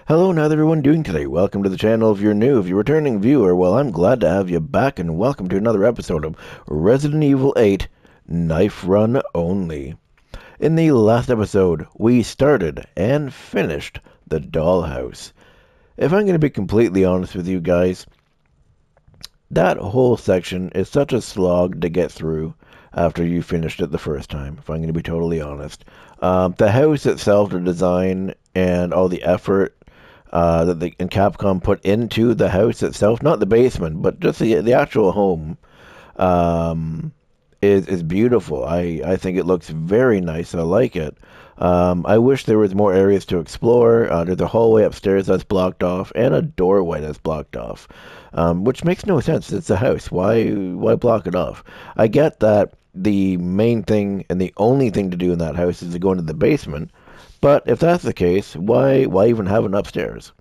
Hello and how's everyone doing today? Welcome to the channel. If you're new, if you're a returning viewer, well, I'm glad to have you back and welcome to another episode of Resident Evil 8 Knife Run Only. In the last episode, we started and finished the dollhouse. If I'm going to be completely honest with you guys, that whole section is such a slog to get through after you finished it the first time, if I'm going to be totally honest. The house itself, the design, and all the effort that Capcom put into the house itself, not the basement, but just the actual home, um, is beautiful. I think it looks very nice. I like it. I wish there was more areas to explore. There's a hallway upstairs that's blocked off, and a doorway that's blocked off, which makes no sense. It's a house. Why block it off? I get that the main thing and the only thing to do in that house is to go into the basement. But if that's the case, why even have an upstairs?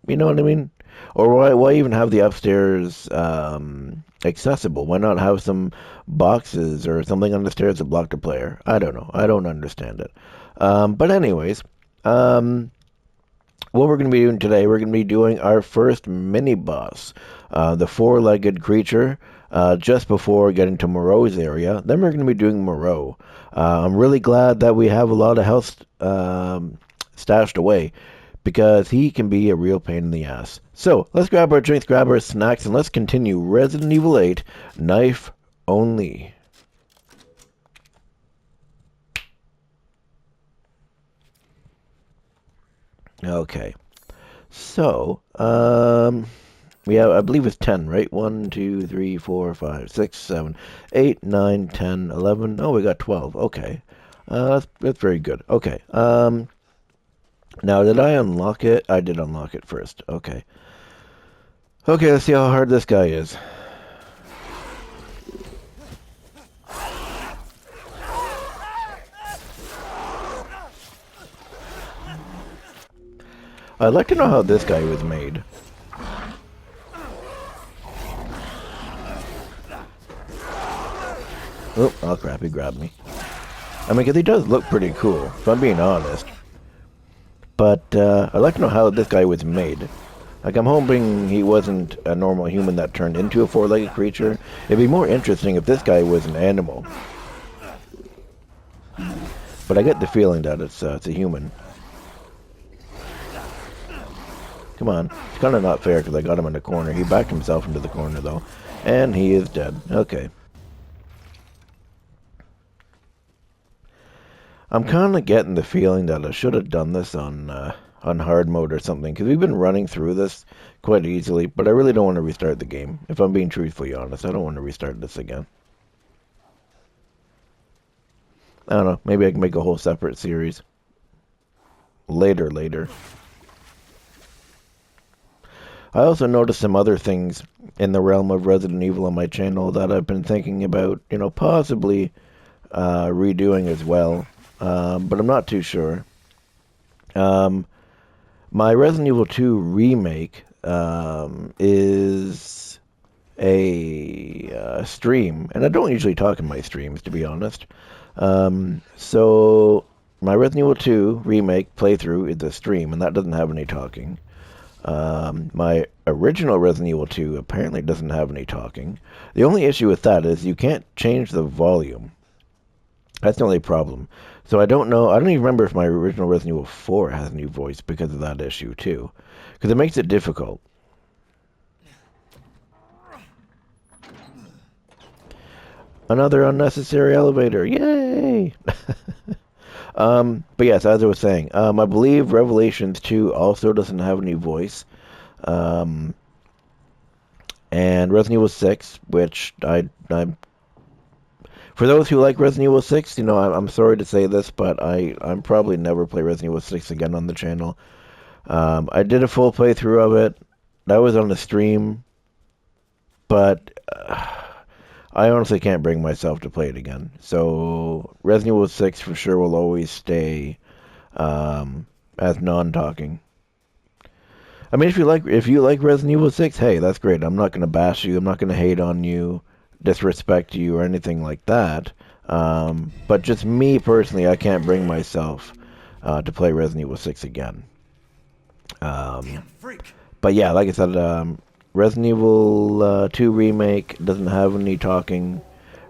You know what I mean? Or why even have the upstairs accessible? Why not have some boxes or something on the stairs that block the player? I don't know. I don't understand it. But anyways, what we're going to be doing today, we're going to be doing our first mini boss, the four-legged creature, just before getting to Moreau's area. Then we're going to be doing Moreau. I'm really glad that we have a lot of health stashed away, because he can be a real pain in the ass. So, let's grab our drinks, grab our snacks, and let's continue Resident Evil 8 Knife Only. Okay. So, we have, I believe it's 10, right? 1, 2, 3, 4, 5, 6, 7, 8, 9, 10, 11. Oh, we got 12. Okay. That's very good. Okay. Now, did I unlock it? I did unlock it first. Okay. Okay, let's see how hard this guy is. I'd like to know how this guy was made. Oh crap, he grabbed me. I mean, because he does look pretty cool, if I'm being honest. But, I'd like to know how this guy was made. Like, I'm hoping he wasn't a normal human that turned into a four-legged creature. It'd be more interesting if this guy was an animal. But I get the feeling that it's a human. Come on. It's kind of not fair because I got him in the corner. He backed himself into the corner, though. And he is dead. Okay. I'm kind of getting the feeling that I should have done this on hard mode or something, because we've been running through this quite easily, but I really don't want to restart the game. If I'm being truthfully honest, I don't want to restart this again. I don't know, maybe I can make a whole separate series. Later. I also noticed some other things in the realm of Resident Evil on my channel that I've been thinking about, possibly redoing as well. But I'm not too sure. My Resident Evil 2 remake is a stream, and I don't usually talk in my streams, to be honest. So my Resident Evil 2 remake playthrough is a stream, and that doesn't have any talking. My original Resident Evil 2 apparently doesn't have any talking. The only issue with that is you can't change the volume. That's the only problem. So I don't know. I don't even remember if my original Resident Evil 4 has a new voice because of that issue, too. Because it makes it difficult. Another unnecessary elevator. Yay! But yes, as I was saying, I believe Revelations 2 also doesn't have a new voice. And Resident Evil 6, which I'm for those who like Resident Evil 6, I'm sorry to say this, but I'm probably never play Resident Evil 6 again on the channel. I did a full playthrough of it. That was on the stream. But I honestly can't bring myself to play it again. So Resident Evil 6 for sure will always stay as non-talking. I mean, if you like Resident Evil 6, hey, that's great. I'm not going to bash you. I'm not going to hate on you, disrespect you, or anything like that. But just me personally, I can't bring myself to play Resident Evil 6 again. Um, but yeah, like I said, Resident Evil 2 Remake doesn't have any talking.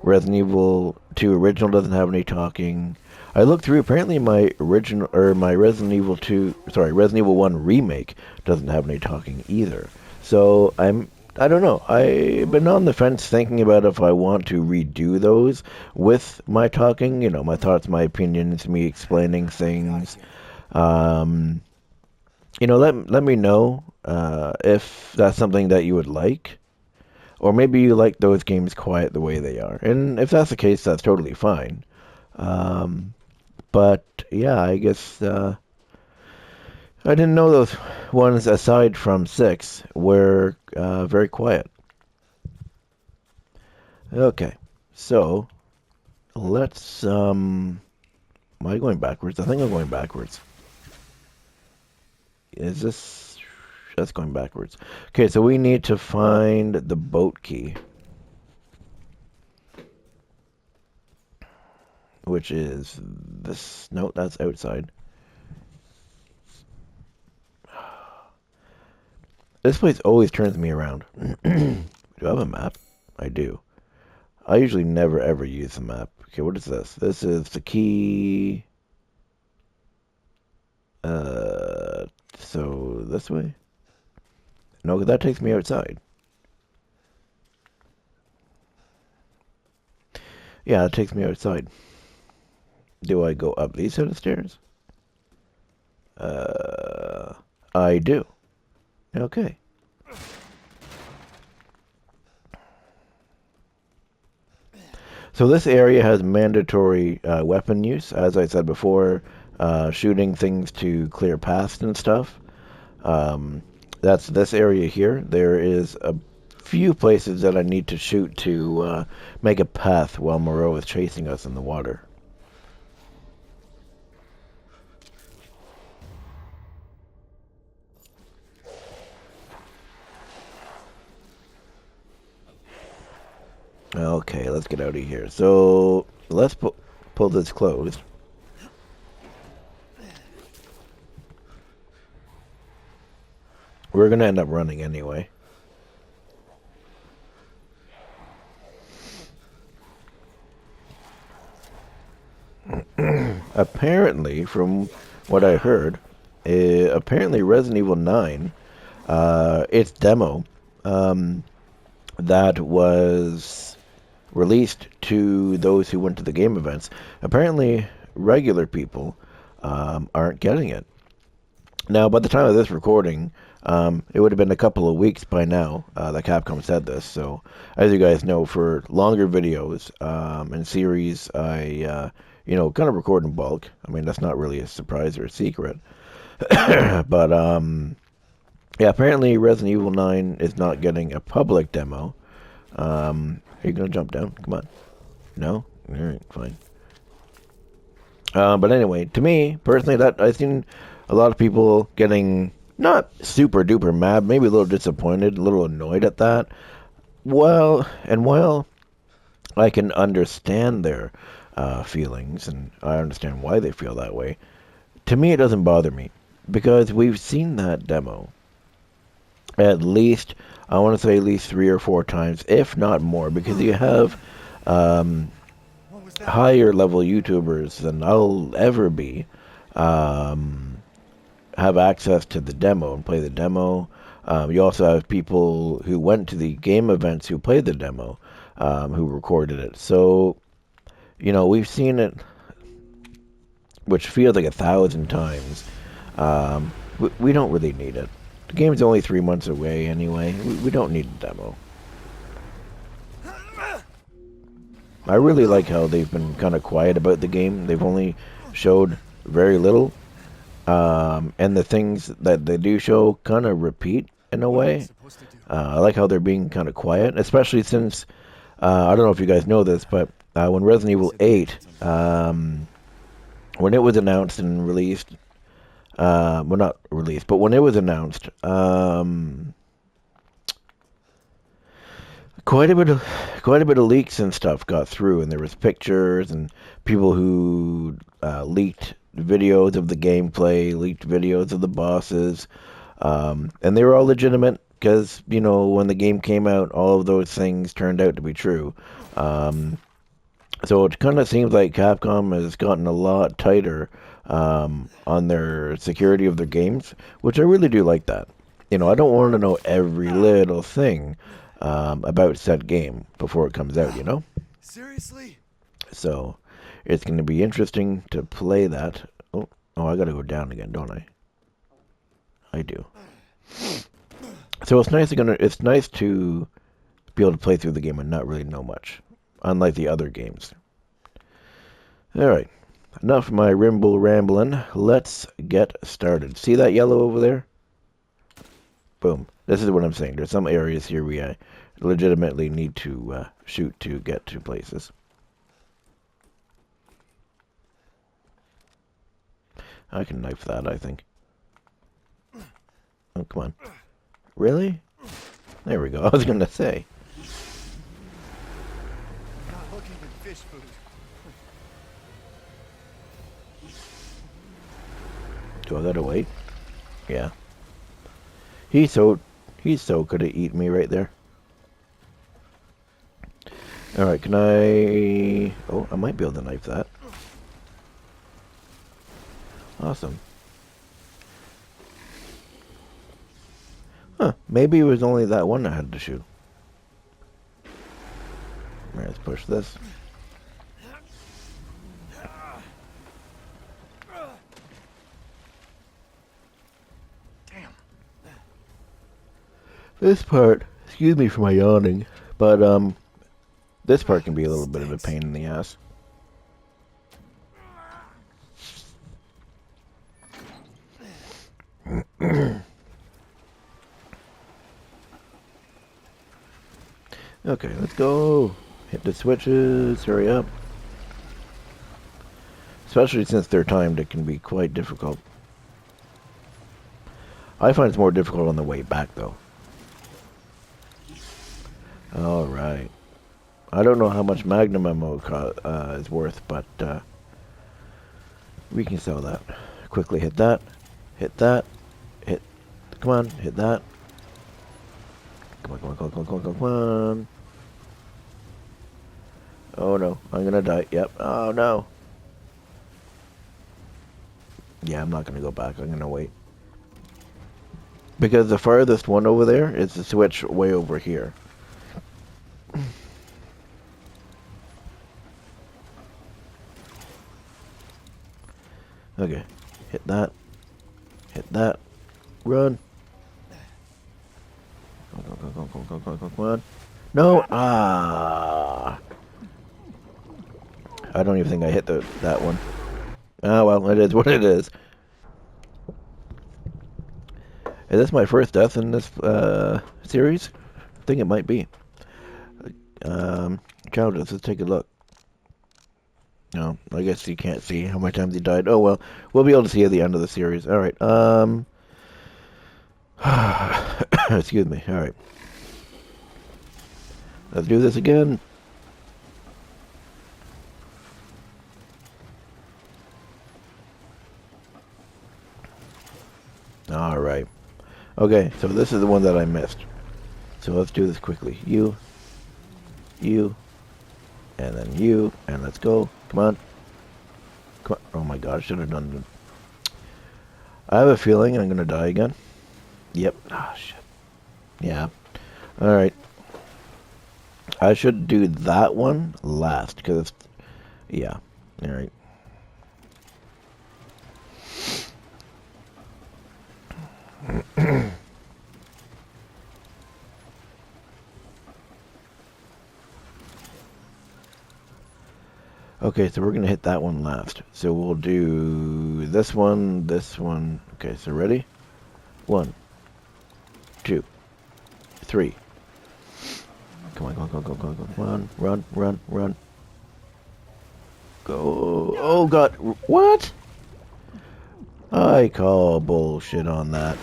Resident Evil 2 Original doesn't have any talking. I looked through. Apparently, my original or my Resident Evil 1 Remake doesn't have any talking either. So I don't know. I've been on the fence thinking about if I want to redo those with my talking. You know, my thoughts, my opinions, me explaining things. Um, let me know if that's something that you would like. Or maybe you like those games quiet the way they are. And if that's the case, that's totally fine. Um, but yeah, I guess I didn't know those ones aside from 6 were very quiet. Okay, so let's am I going backwards? I think I'm going backwards. Is this that's going backwards. Okay, so we need to find the boat key. Which is this. No, that's outside. This place always turns me around. Do I have a map? I do. I usually never ever use the map. Okay, what is this? This is the key. So this way? No, because that takes me outside. Yeah, it takes me outside. Do I go up these set of stairs? I do. Okay. So this area has mandatory weapon use, as I said before, shooting things to clear paths and stuff. That's this area here. There is a few places that I need to shoot to make a path while Moreau is chasing us in the water. Okay, let's get out of here. So let's pull this closed. We're gonna end up running anyway. Apparently, from what I heard, apparently Resident Evil 9, its demo, that was released to those who went to the game events. Apparently, regular people aren't getting it. Now, by the time of this recording, it would have been a couple of weeks by now that Capcom said this. So, as you guys know, for longer videos and series, I kind of record in bulk. I mean, that's not really a surprise or a secret. But yeah, apparently Resident Evil 9 is not getting a public demo. Are you gonna jump down? Come on. No? Alright, fine. But anyway, to me, personally, that I've seen a lot of people getting not super duper mad, maybe a little disappointed, a little annoyed at that. Well, and while I can understand their feelings, and I understand why they feel that way, to me it doesn't bother me. Because we've seen that demo at least, I want to say at least 3 or 4 times, if not more, because you have higher level YouTubers than I'll ever be have access to the demo and play the demo. You also have people who went to the game events who played the demo, who recorded it. So, we've seen it, which feels like 1,000 times. We don't really need it. The game's only 3 months away anyway. We don't need a demo. I really like how they've been kind of quiet about the game. They've only showed very little. And the things that they do show kind of repeat in a way. I like how they're being kind of quiet, especially since, I don't know if you guys know this, but when Resident Evil 8, when it was announced and released, well, not released, but when it was announced, quite a bit of leaks and stuff got through, and there was pictures and people who leaked videos of the gameplay, leaked videos of the bosses, and they were all legitimate because, you know, when the game came out, all of those things turned out to be true. So it kind of seems like Capcom has gotten a lot tighter on their security of their games, which I really do like that. You know, I don't want to know every little thing about said game before it comes out, you know? Seriously? So it's going to be interesting to play that. Oh, I got to go down again, don't I? I do. So it's nice to be able to play through the game and not really know much, unlike the other games. All right, enough of my rambling. Let's get started. See that yellow over there? Boom. This is what I'm saying. There's some areas here we legitimately need to shoot to get to places. I can knife that, I think. Oh, come on. Really? There we go. I was going to say. Not looking at fish food. Do I gotta wait? Yeah. He's so good at eating me right there. Alright, can I... Oh, I might be able to knife that. Awesome. Huh, maybe it was only that one I had to shoot. Alright, let's push this. Damn. This part, excuse me for my yawning, but this part can be a little bit of a pain in the ass. Okay, let's go. Hit the switches, hurry up. Especially since they're timed, it can be quite difficult. I find it's more difficult on the way back, though. Alright. I don't know how much Magnum ammo is worth, but we can sell that. Quickly hit that. Hit that. Hit. Come on, hit that. Come on, come on, come on, come on, come on, come on. Oh no, I'm gonna die. Yep. Oh no. Yeah, I'm not gonna go back. I'm gonna wait. Because the farthest one over there is the switch way over here. Okay. Hit that. Hit that. Run. Go, go, go, go, go, go, go, come on. No! Ah! I don't even think I hit that one. Ah, well, it is what it is. Is this my first death in this series? I think it might be. Counters, let's take a look. No, I guess you can't see how many times he died. Oh well, we'll be able to see at the end of the series. Alright, excuse me, alright. Let's do this again. Alright. Okay, so this is the one that I missed. So let's do this quickly. You, and then you, and let's go. Come on. Come on. Oh my god, I should have done it. I have a feeling I'm gonna die again. Yep. Ah, shit. Yeah. Alright. I should do that one last, because, yeah. Alright. Okay, so we're going to hit that one last. So we'll do this one, this one. Okay, so ready? 1, 2, 3. Come on, go, go, go, go, go. Come on, run, run, run. Go. Oh, God. What? I call bullshit on that.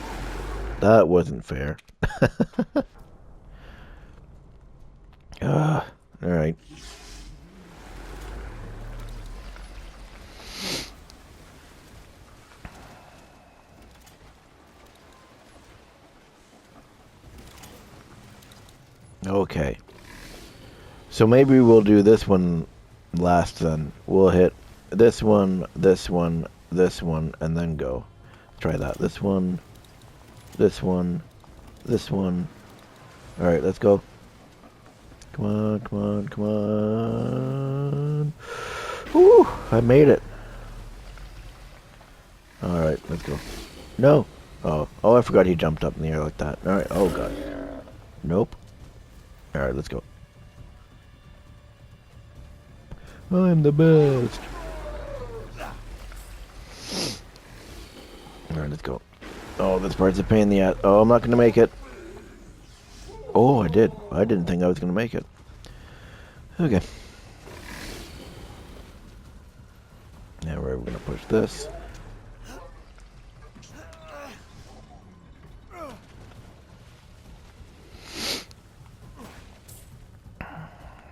That wasn't fair. Alright. Okay. So maybe we'll do this one last then. We'll hit this one, this one, this one, and then go. Try that. This one, this one, this one. Alright, let's go. Come on, come on, come on. Woo! I made it. Alright, let's go. No! Oh, I forgot he jumped up in the air like that. Alright, oh god. Nope. Alright, let's go. I'm the best. Alright, let's go. Oh, this part's a pain in the ass. Oh, I'm not gonna make it. Oh, I did. I didn't think I was gonna make it. Okay. Now we're gonna push this.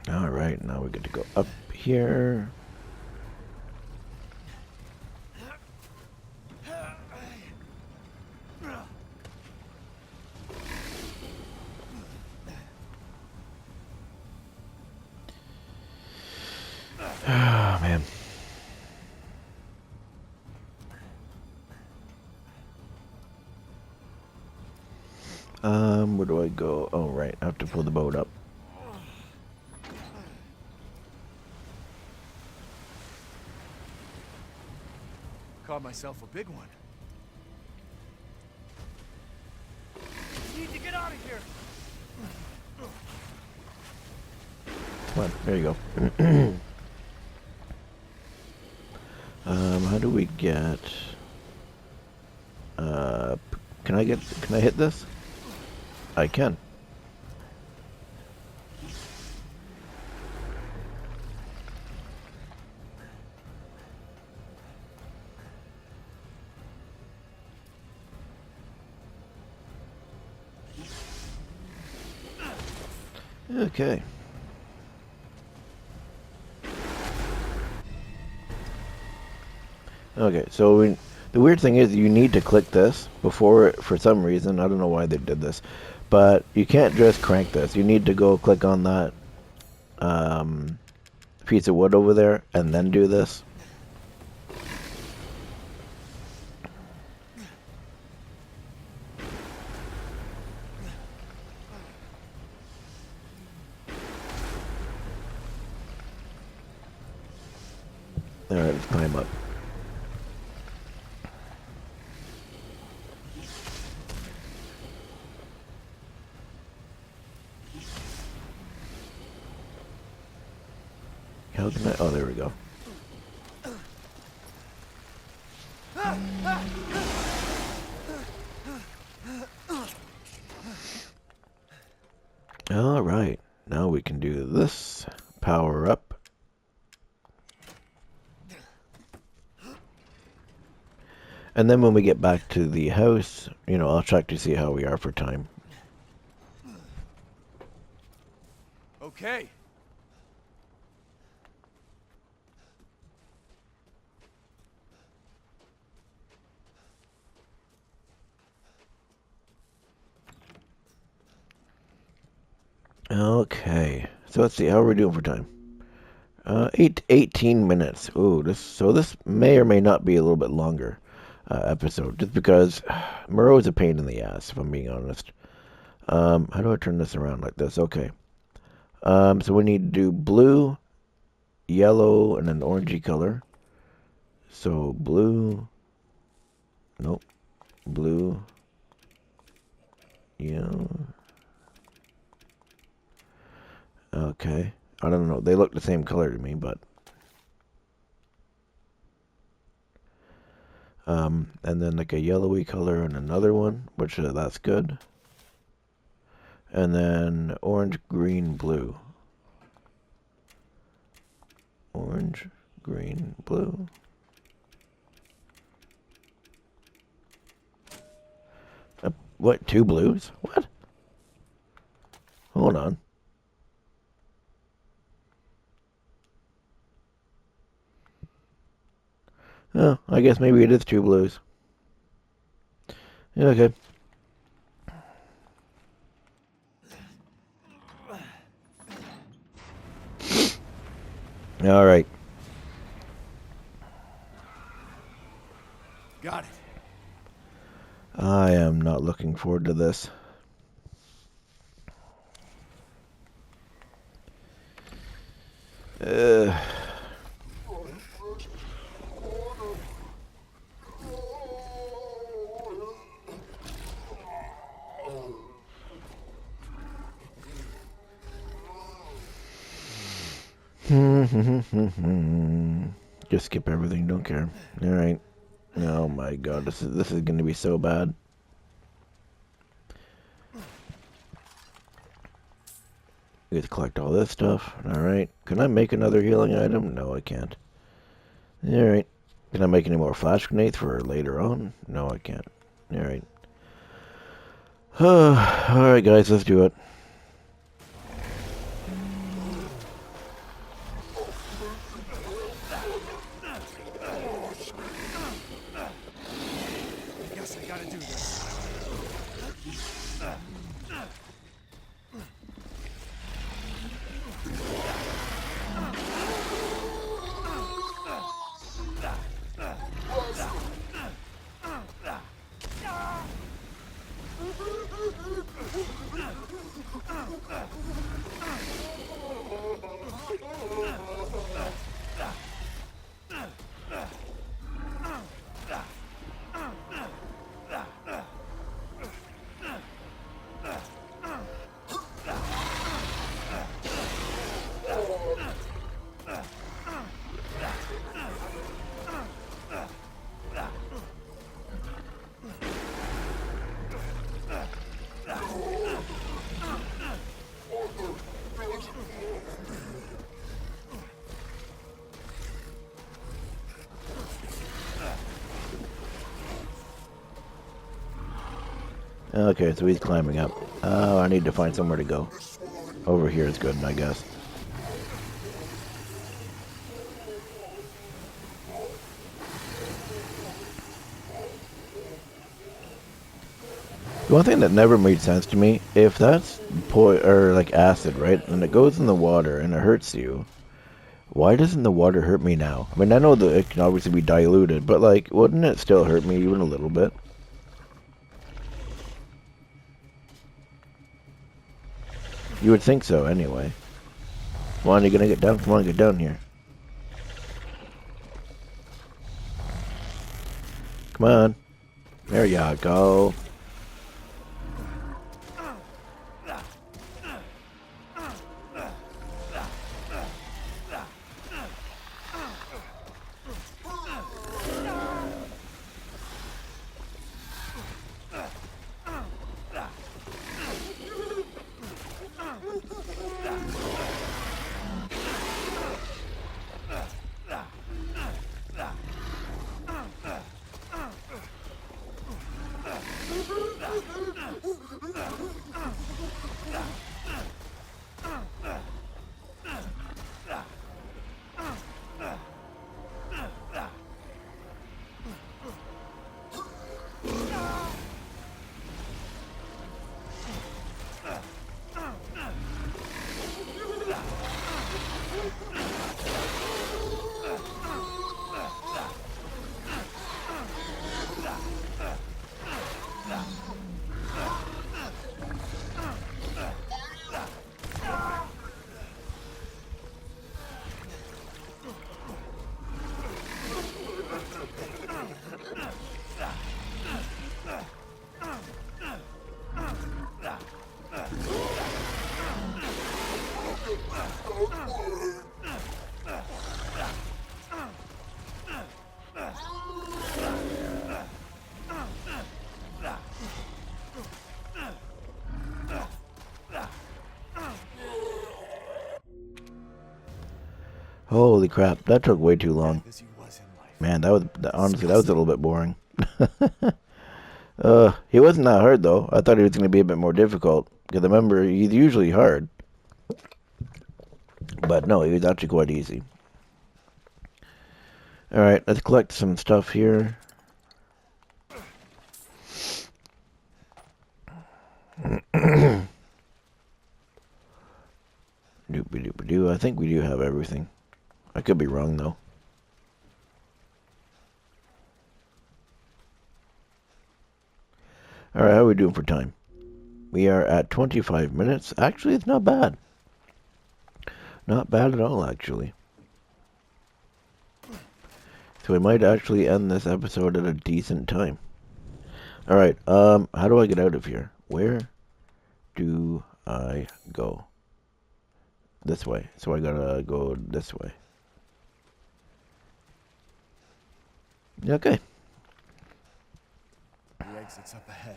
Alright, now we get to go up here. Oh, man. Where do I go? Oh, right. I have to pull the boat up. Caught myself a big one. Need to get out of here. Come on, there you go. How do we get? Can I hit this? I can. Okay. Okay, so the weird thing is you need to click this before, for some reason, I don't know why they did this, but you can't just crank this. You need to go click on that piece of wood over there and then do this. Alright, let's climb up. How can I? Oh, there we go. Alright, now we can do this. Power up. And then when we get back to the house, you know, I'll check to see how we are for time. Okay. Okay, so let's see how we're doing for time. 18 minutes. Ooh, this may or may not be a little bit longer episode, just because Moreau is a pain in the ass, if I'm being honest. How do I turn this around like this? Okay. So we need to do blue, yellow, and an orangey color. So blue, nope, blue, yellow. Okay, I don't know. They look the same color to me, but and then like a yellowy color and another one, which that's good. And then orange, green, blue. Orange, green, blue. What, 2 blues? What? Hold on. Oh, I guess maybe it is 2 blues. Yeah, okay. Alright. Got it. I am not looking forward to this. Just skip everything, don't care. Alright. Oh my god, this is gonna be so bad. We get to collect all this stuff. Alright. Can I make another healing item? No, I can't. Alright. Can I make any more flash grenades for later on? No, I can't. Alright. Alright guys, let's do it. Guess I gotta do this. Okay, so he's climbing up. Oh, I need to find somewhere to go. Over here is good, I guess. The one thing that never made sense to me, if that's or like acid, right, and it goes in the water and it hurts you, why doesn't the water hurt me now? I mean, I know that it can obviously be diluted, but like, wouldn't it still hurt me even a little bit? You would think so, anyway. Come on, you gonna get down? Come on, get down here. Come on. There you go. Holy crap, that took way too long. Man, honestly, that was a little bit boring. He wasn't that hard though. I thought he was going to be a bit more difficult. Because remember, he's usually hard. But no, he was actually quite easy. Alright, let's collect some stuff here. Doopy-doopy-doo. I think we do have everything. I could be wrong, though. Alright, how are we doing for time? We are at 25 minutes. Actually, it's not bad. Not bad at all, actually. So we might actually end this episode at a decent time. Alright, how do I get out of here? Where do I go? This way. So I gotta go this way. Okay. The exit's up ahead.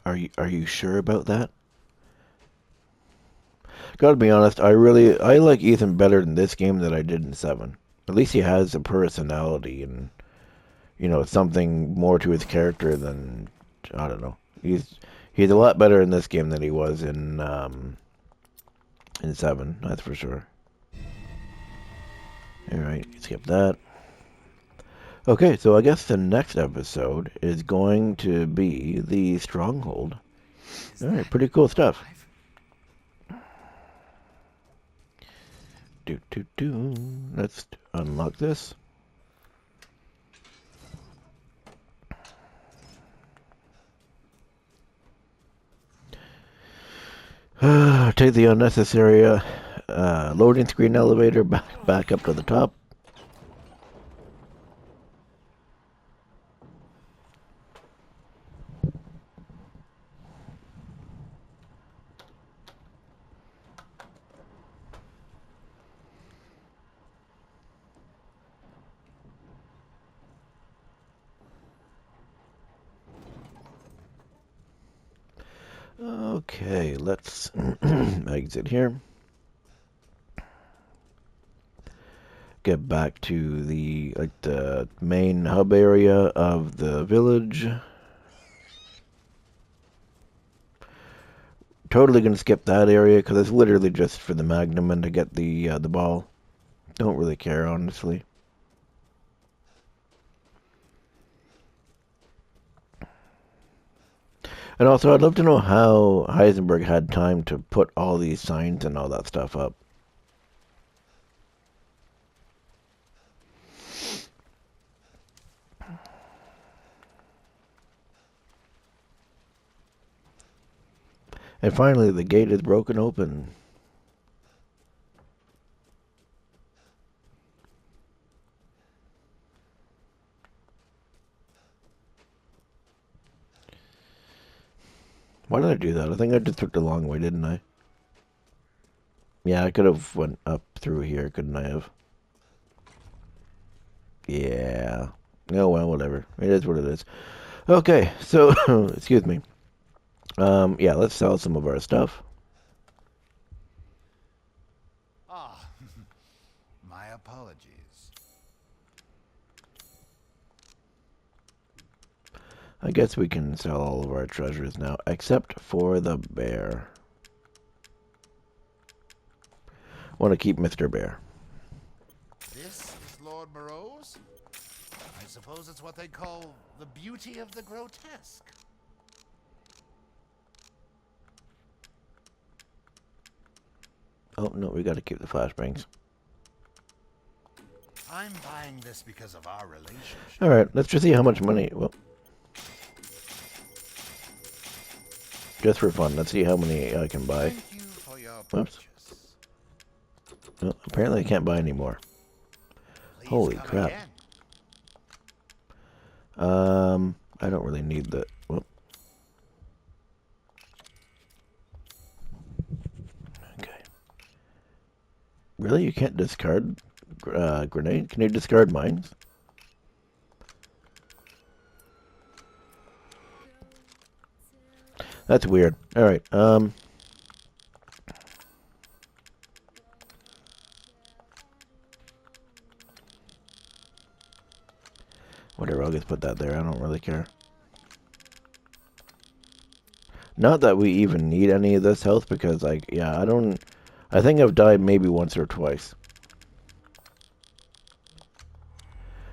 Are you sure about that? Gotta be honest, I like Ethan better in this game than I did in 7. At least he has a personality and, you know, something more to his character than, I don't know. He's a lot better in this game than he was in 7, that's for sure. Alright, skip that. Okay, so I guess the next episode is going to be the Stronghold. Alright, pretty cool stuff. Let's unlock this. Take the unnecessary loading screen elevator back up to the top. Okay, let's exit here. Get back to the main hub area of the village. Totally gonna skip that area because it's literally just for the Magnum and to get the ball. Don't really care, honestly. And also, I'd love to know how Heisenberg had time to put all these signs and all that stuff up. And finally, the gate is broken open. Why did I do that? I think I just took the long way, didn't I? Yeah, I could have went up through here, couldn't I have? Yeah. Oh, well, whatever. It is what it is. Okay, so, excuse me. Yeah, let's sell some of our stuff. Ah, my apologies. I guess we can sell all of our treasures now, except for the bear. Want to keep Mr. Bear. This is Lord Moreau's? I suppose it's what they call the beauty of the grotesque. Oh, no, we got to keep the flashbangs. I'm buying this because of our relationship. Alright, let's just see how much money... Well, just for fun, let's see how many I can buy. Thank you for your Whoops. purchase. Well, apparently I can't buy any more. Please Holy come crap. again. I don't really need the... Whoop. Okay. Really? You can't discard grenade? Can you discard mines? That's weird. Alright, whatever, I'll just put that there. I don't really care. Not that we even need any of this health because, like, yeah, I think I've died maybe once or twice.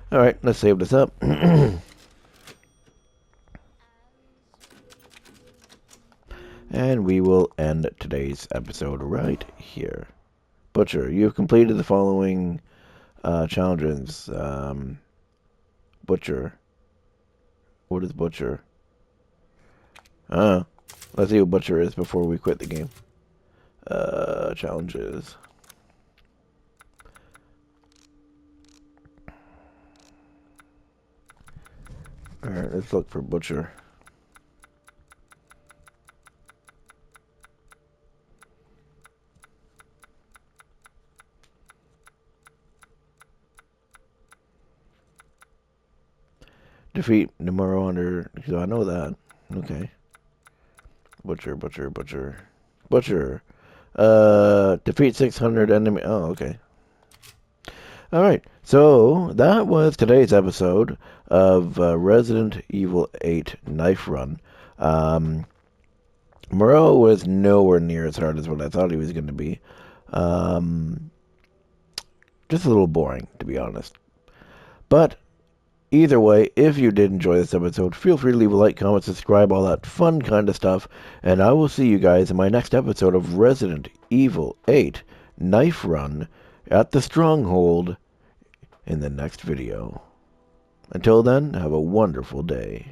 Alright, let's save this up. And we will end today's episode right here. Butcher, you've completed the following Challenges. Butcher. What is Butcher? Let's see what Butcher is before we quit the game. Challenges. Alright, let's look for Butcher. Defeat Numero under... So I know that. Okay. Butcher. Defeat 600 enemy... Oh, okay. Alright, so that was today's episode of Resident Evil 8 Knife Run. Moreau was nowhere near as hard as what I thought he was going to be. Just a little boring, to be honest. But either way, if you did enjoy this episode, feel free to leave a like, comment, subscribe, all that fun kind of stuff. And I will see you guys in my next episode of Resident Evil 8 Knife Run at the Stronghold in the next video. Until then, have a wonderful day.